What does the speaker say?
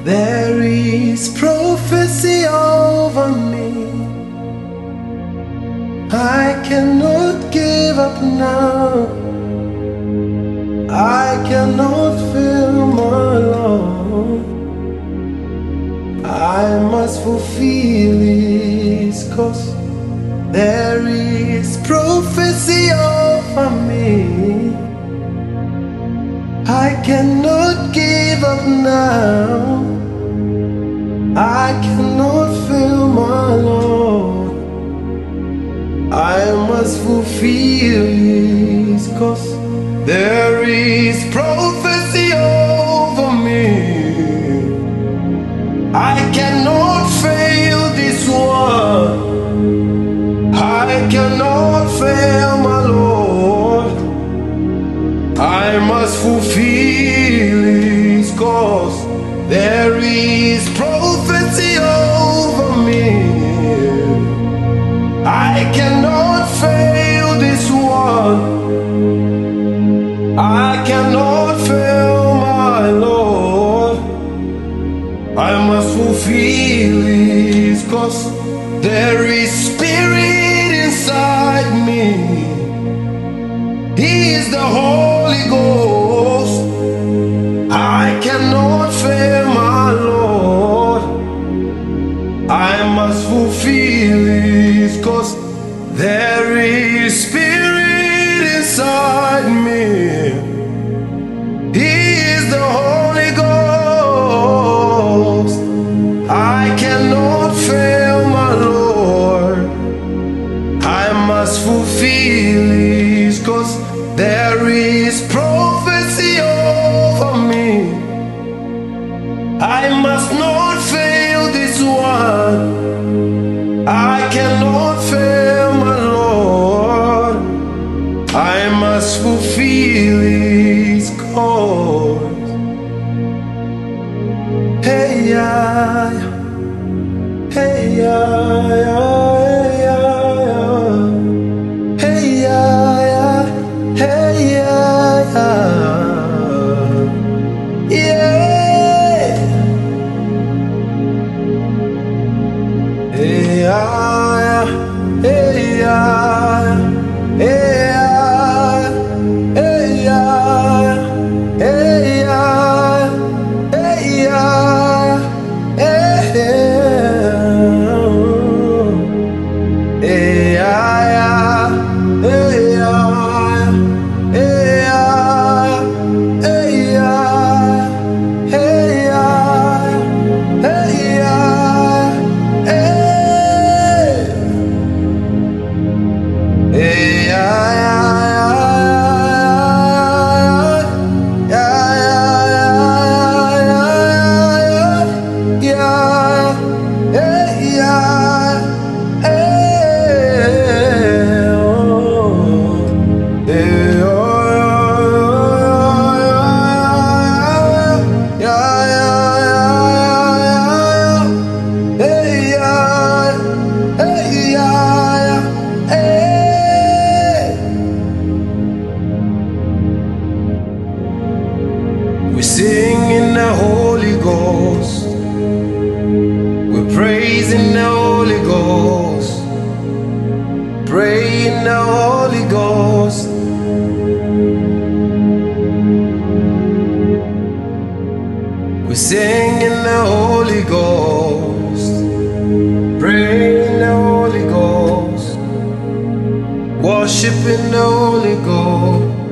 There is prophecy over me. I cannot give up now. I cannot feel my love. I must fulfill His cause. There is prophecy over me. I cannot give up now. I cannot feel my Lord. I must fulfill His cause. There is prophecy over me. I cannot fail this one. I cannot fail my Lord. I must fulfill His cause. There is prophecy over me. I cannot fail this one. I cannot fail my Lord. I must fulfill His cause. There is spirit inside me. He is the Holy Ghost. I cannot fail my Lord. I must fulfill His cause. There is spirit inside me. He is the Holy Ghost. I cannot fail my Lord. I must fulfill His cause. There is prophecy over me. I must not fail this one. I cannot fail my Lord. I must fulfill His cause. Hey, yeah. Hey, yeah. We sing in the Holy Ghost. We're praising the Holy Ghost. Pray in the Holy Ghost. We sing in the Holy Ghost. Pray in the Holy Ghost. Worship in the Holy Ghost.